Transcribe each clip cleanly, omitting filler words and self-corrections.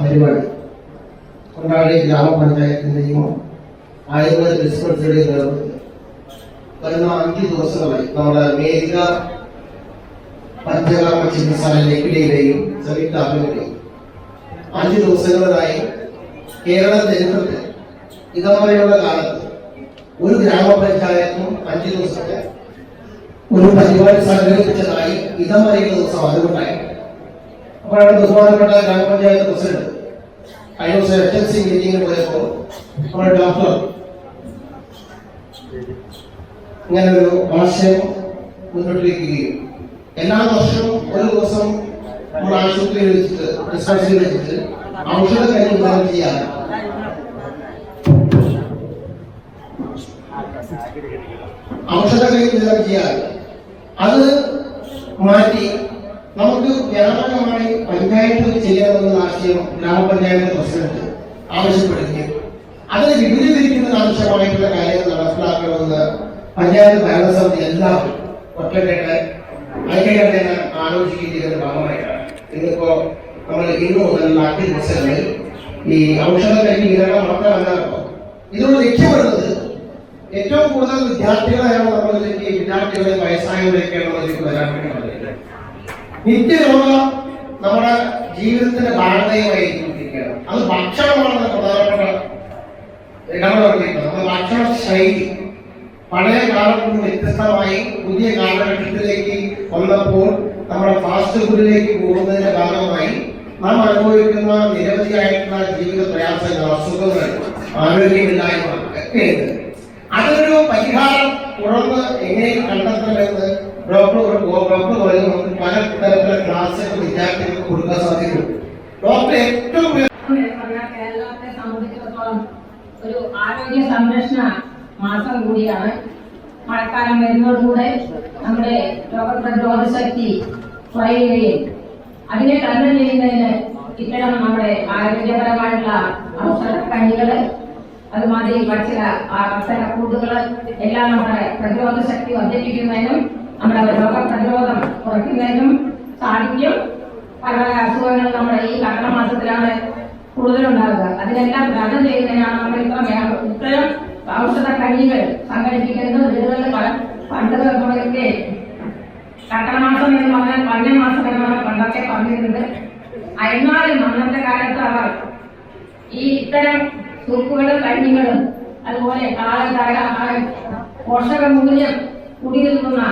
പരിപാടി കൊണ്ടാടി ഗ്രാമപഞ്ചായത്തിന്റെയും ആയുർവേദ ഡിസ്പെൻസറിയുടെയും നേതൃത്വത്തിൽ വരുന്ന 5 ദിവസങ്ങളായി നമ്മുടെ മേരിക പഞ്ചകർമ്മ ചികിത്സാലയ ലക്കിടിയിലെയും സംയുക്ത ആഭിമുഖ്യത്തിലെയും 5 ദിവസങ്ങളിലായി കേരള ചരിത്രത്തിൽ ഇതുവരെയുള്ള കാലത്ത് ഒരു ഗ്രാമപഞ്ചായത്തും 5 ദിവസത്തെ ഒരു പരിപാടി സംഘടിപ്പിച്ചതായി ഇതുവരെയുള്ള ദിവസം അതുകൊണ്ടായി. അപ്പോഴാണ് ബഹുമാനപ്പെട്ട ഗ്രാമപഞ്ചായത്ത് പ്രസിഡന്റ് കഴിഞ്ഞ ദിവസം HLC മീറ്റിംഗിൽ പോയപ്പോൾ നമ്മുടെ ഡോക്ടർ ഇങ്ങനെ ഒരു ആശയം മുന്നോട്ടിരിക്കുകയും എല്ലാ വർഷവും ഒരു ദിവസം നമ്മുടെ ആശുപത്രിയിൽ വെച്ചിട്ട് ഡിസ്പെൻസറിയിൽ വെച്ചിട്ട് ഔഷധ കഞ്ഞി വിതരണം ചെയ്യാറ്. അത് മാറ്റി നമുക്ക് വ്യാപകമായി പഞ്ചായത്ത് ചെയ്യണമെന്ന ആശയം ഗ്രാമപഞ്ചായത്ത് പ്രസിഡന്റ് ആവശ്യപ്പെടുകയും അതിന് വിപുലീകരിക്കുന്ന ആവശ്യമായിട്ടുള്ള കാര്യങ്ങൾ നടപ്പിലാക്കണമെന്ന് പഞ്ചായത്ത് ഭരണസമിതി എല്ലാവരും ഒറ്റക്കെട്ട് ഐക്യകണ്ഠേന ആലോചിക്കുന്നതിന്റെ ഭാഗമായിട്ടാണ് ഇന്നിപ്പോ നമ്മൾ ഇന്നു മുതൽ 4 ദിവസങ്ങളിൽ ഈ ഔഷധ കഞ്ഞി വിതരണം മാത്രമല്ല ഇതിനോട് ലക്ഷ്യപ്പെടുന്നത് ഏറ്റവും കൂടുതൽ വിദ്യാർത്ഥികളെയാണ് നമ്മളിലേക്ക് വിദ്യാർത്ഥികളെ വയസ്സായവരെയൊക്കെയാണ് നമ്മളിലേക്ക് വരാൻ വേണ്ടി നിത്യരോഗം നമ്മുടെ ജീവിതത്തിന്റെ ഭാഗതയുമായിരിക്കുകയാണ്. അത് ഭക്ഷണമാണ് പ്രധാനപ്പെട്ട ഇടപെടുന്നത്. നമ്മുടെ ഭക്ഷണ ശൈലി പഴയ കാലത്ത് നിന്ന് വ്യത്യസ്തമായി പുതിയ കാലഘട്ടത്തിലേക്ക് വന്നപ്പോൾ നമ്മുടെ ഫാസ്റ്റ് ഫുഡിലേക്ക് പോകുന്നതിന്റെ ഭാഗമായി നാം അനുഭവിക്കുന്ന നിരവധിയായിട്ടുള്ള ജീവിത പ്രയാസങ്ങൾ, അസുഖങ്ങൾ, ആരോഗ്യമില്ലായ്മ ഒക്കെ ഉണ്ട്. അതിനൊരു പരിഹാരം തുറന്ന് എങ്ങനെ കണ്ടെത്തണമെന്ന് ഡോക്ടർ പറയുന്നു. നമുക്ക് പല തരത്തിലുള്ള ക്ലാസ്സുകൾ വിദ്യാർത്ഥികൾക്ക് കൊടുക്കാൻ സാധിക്കും. ഡോക്ടർ ഏറ്റവും കേരളത്തെ സംബന്ധിച്ചിടത്തോളം ഒരു ആരോഗ്യ സംരക്ഷണ മാസം കൂടിയാണ്. മഴക്കാലം വരുന്നതോടുകൂടെ നമ്മുടെ രോഗപ്രതിരോധ ശക്തി കുറയുകയും അതിനെ തരണം ചെയ്യുന്നതിന് ഇത്തരം നമ്മുടെ ആരോഗ്യപരമായിട്ടുള്ള ഔഷധ കഞ്ഞികള് അതുമാതിരി ഭക്ഷണക്കൂട്ടുകള് എല്ലാം നമ്മുടെ പ്രതിരോധ ശക്തി വർദ്ധിപ്പിക്കുന്നതിനും നമ്മുടെ രോഗപ്രതിരോധം കുറയ്ക്കുന്നതിനും സാധിക്കും. പല അസുഖങ്ങൾ നമ്മുടെ ഈ കർക്കിടക മാസത്തിലാണ് കൂടുതലുണ്ടാവുക. അതിനെല്ലാം തരണം ചെയ്യുന്നതിനാണ് നമ്മൾ ഇത്തരം ഔഷധ കഞ്ഞികൾ സംഘടിപ്പിക്കുന്നത്. വീടുകളിൽ പണ്ട് നമ്മളൊക്കെ കർക്കിടക മാസം എന്ന് പറഞ്ഞാൽ പഞ്ഞമാസം എന്നാണ് പണ്ടൊക്കെ പറഞ്ഞിരുന്നത്. എന്നാലും അന്നത്തെ കാലത്ത് അവർ ഈ ഇത്തരം സൂപ്പുകളും കഞ്ഞികളും അതുപോലെ പോഷകമൂല്യം കൂടി നിൽക്കുന്ന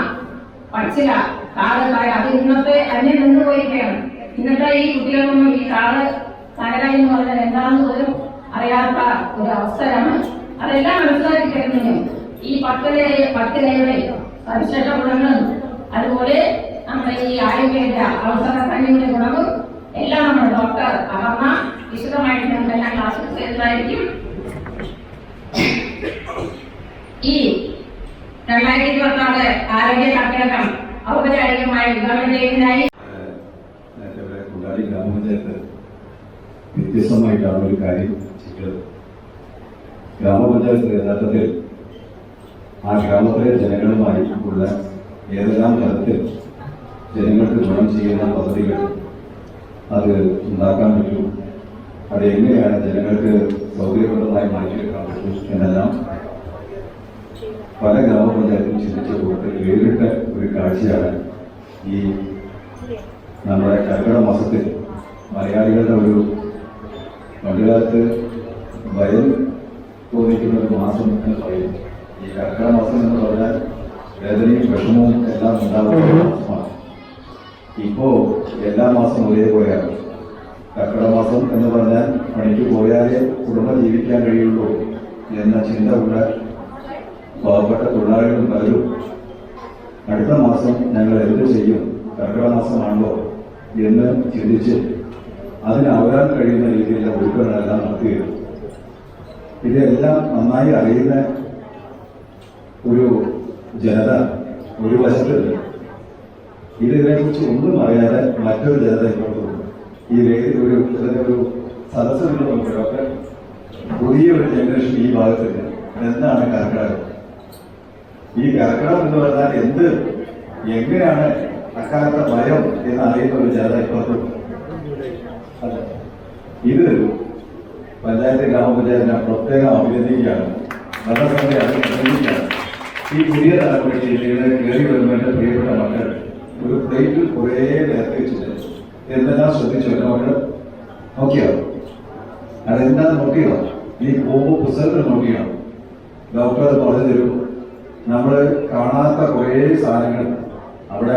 പച്ചില കാളക്കായ അത് ഇന്നത്തെ അന്യം നിന്നുപോയിരിക്കുകയാണ്. ഇന്നത്തെ ഈ കുട്ടികൾക്കൊന്നും ഈ കാളക്കായ എന്ന് പറഞ്ഞാൽ എന്താണെന്ന് പോലും അറിയാത്ത ഒരു അവസ്ഥയാണ്. അതെല്ലാം മനസ്സിലാക്കി തരുന്നതിനും ഈ പത്തിലയുടെ സവിശേഷ ഗുണങ്ങളും അതുപോലെ നമ്മുടെ ഈ ആയുർവേദ ഔഷധ കഞ്ഞിയുടെ ഗുണവും എല്ലാം നമ്മുടെ ഡോക്ടർ അപർണ വിശദമായിട്ട് നമുക്കെല്ലാം ക്ലാസ് ചെയ്തതായിരിക്കും. ഈ 2026 ആരോഗ്യ കർക്കിടകം ഔപചാരികമായി ഉദ്ഘാടനം ചെയ്യുന്നതിനായി ഗ്രാമപഞ്ചായത്ത് വ്യത്യസ്തമായിട്ടാണ് ഒരു കാര്യം ചെയ്തത്. ഗ്രാമപഞ്ചായത്ത് യഥാർത്ഥത്തിൽ ആ ഗ്രാമത്തിലെ ജനങ്ങളുമായി ഉള്ള ഏതെല്ലാം തരത്തിൽ ജനങ്ങൾക്ക് ഗുണം ചെയ്യുന്ന പദ്ധതികൾ അത് ഉണ്ടാക്കാൻ പറ്റും, അത് എങ്ങനെയാണ് ജനങ്ങൾക്ക് സൗകര്യപ്രദമായി മാറ്റിയെടുക്കാൻ പറ്റും എന്നെല്ലാം പല ഗ്രാമപഞ്ചായത്തും ചിന്തിച്ചപ്പോൾ വേറിട്ട ഒരു കാഴ്ചയാണ് ഈ നമ്മുടെ കർക്കിടക മാസത്തിൽ മലയാളികളുടെ ഒരു പണ്ടുകാലത്ത് ഭയം തോന്നിക്കുന്ന ഒരു മാസം എന്ന് പറയും. ഈ കർക്കിടക മാസം എന്ന് പറഞ്ഞാൽ വേദനയും വിഷമവും എല്ലാം ഉണ്ടാകുന്ന മാസമാണ്. ഇപ്പോൾ എല്ലാ മാസം ഒരേപോലെയാണ്. കർക്കിടക മാസം എന്ന് പറഞ്ഞാൽ പണിക്ക് പോയാലേ കുടുംബം ജീവിക്കാൻ കഴിയുള്ളൂ എന്ന ചിന്ത ഉള്ള പാവപ്പെട്ട തൊഴിലാളികളും പലരും അടുത്ത മാസം ഞങ്ങൾ എന്ത് ചെയ്യും, കർക്കിടക മാസമാണല്ലോ എന്ന് ചിന്തിച്ച് അതിന് അവരാൻ കഴിയുന്ന രീതിയിലുള്ള ഒരുക്കങ്ങളെല്ലാം നടത്തുകയാണ്. ഇതെല്ലാം നന്നായി അറിയുന്ന ഒരു ജനത ഒരു വശത്തുണ്ട്. ഇതിനെക്കുറിച്ച് ഒന്നും അറിയാതെ മറ്റൊരു ജനത ഇങ്ങോട്ടുണ്ട്. ഈ ഒരു സദസ്സിലുള്ള നോക്കിയൊക്കെ പുതിയൊരു ജനറേഷൻ ഈ ഭാഗത്തുണ്ട്. എന്താണ് കർക്കിടകം? ഈ കർക്കിടകം എന്ന് പറഞ്ഞാൽ എന്ത്, എങ്ങനെയാണ് അക്കാലത്തെ ഭയം എന്ന് അറിയുന്ന ഒരു ജനത ഇപ്പുറത്തുണ്ട്. ഇത് പഞ്ചായത്ത് ഗ്രാമപഞ്ചായത്തിനെ പ്രത്യേകം അഭിനന്ദിക്കുകയാണ്. ഭരണസമിതി അഭിനന്ദിക്കുകയാണ്. ഈ പുതിയ തലമുറയിലേക്ക് കയറി വരുന്ന എൻ്റെ പ്രിയപ്പെട്ട മക്കൾ ഒരു പ്ലേറ്റിൽ കുറേ നേരത്തെ വെച്ചിട്ട് എന്തെല്ലാം ശ്രദ്ധിച്ചു എൻ്റെ മക്കൾ നോക്കിയോ? അതെന്താ നോക്കിയോ? ഈ പോകുമ്പോൾ പുസ്തകത്തിൽ നോക്കിയോ? ഡോക്ടർ അത് പറഞ്ഞു തരും. നമ്മൾ കാണാത്ത കുറേ സാധനങ്ങൾ അവിടെ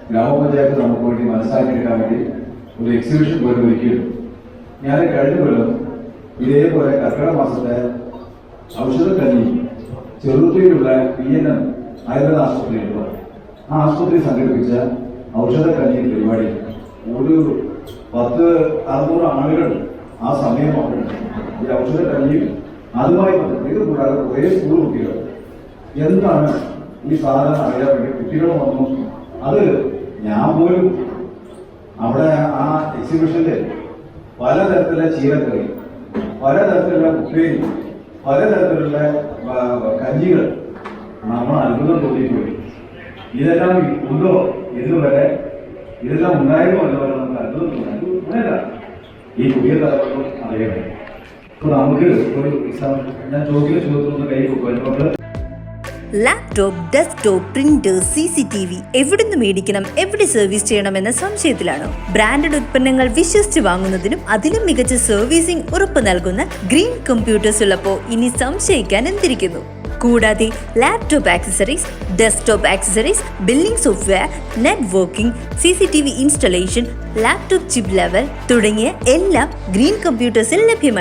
ഗ്രാമപഞ്ചായത്ത് നമുക്ക് വേണ്ടി മനസ്സിലാക്കിയെടുക്കാൻ വേണ്ടി ഒരു എക്സിബിഷൻ പോലെ ഒരുക്കിയിരുന്നു. ഞാൻ കഴിഞ്ഞ കൊല്ലം ഇതേപോലെ കർക്കിടക മാസത്തെ ഔഷധക്കഞ്ഞി ചെറുതുയിലുള്ള PNM ആയുർവേദ ആശുപത്രിയുണ്ട്. ആ ആശുപത്രി സംഘടിപ്പിച്ച ഔഷധക്കഞ്ഞി പരിപാടി ഒരു 10-600 ആളുകൾ ആ സമയം ഈ ഔഷധക്കഞ്ഞിയും അതുമായി ഇത് കൂടാതെ കുറേ സ്കൂൾ കുട്ടികൾ എന്താണ് ഈ സാധനം അറിയാൻ വേണ്ടി കുട്ടികൾ വന്നു. അത് ഞാൻ പോലും അവിടെ ആ എക്സിബിഷനിൽ പലതരത്തിലുള്ള ചീരക്കറി, പലതരത്തിലുള്ള ഉപ്പേരി, പലതരത്തിലുള്ള കഞ്ഞികൾ നമ്മൾ അത്ഭുതം തോന്നിപ്പോയി. ഇതെല്ലാം ഉണ്ടോ ഇതുവരെ? ഇതെല്ലാം ഉണ്ടായിരുന്നു അതുപോലെ നമുക്ക് അത്ഭുതം തോന്നില്ല. ഈ പുതിയ തലമുറ അറിയണം. ഇപ്പൊ നമുക്ക് ഒരു ഞാൻ ചോദ്യത്തിലൊന്ന് കൈ കൊടുക്കും. ലാപ്ടോപ്പ്, ഡെസ്ക്ടോപ്പ്, പ്രിന്റർ, CCTV എവിടുന്ന് മേടിക്കണം, എവിടെ സർവീസ് ചെയ്യണമെന്ന സംശയത്തിലാണോ? ബ്രാൻഡഡ് ഉൽപ്പന്നങ്ങൾ വിശ്വസിച്ച് വാങ്ങുന്നതിനും അതിലും മികച്ച സർവീസിംഗ് ഉറപ്പ് നൽകുന്ന ഗ്രീൻ കമ്പ്യൂട്ടേഴ്സ് ഉള്ളപ്പോൾ ഇനി സംശയിക്കാൻ എന്തിരിക്കുന്നു? കൂടാതെ laptop accessories, desktop accessories, billing software, networking, CCTV installation, laptop chip level തുടങ്ങിയ എല്ലാം ഗ്രീൻ കമ്പ്യൂട്ടേഴ്സിൽ ലഭ്യമാണ്.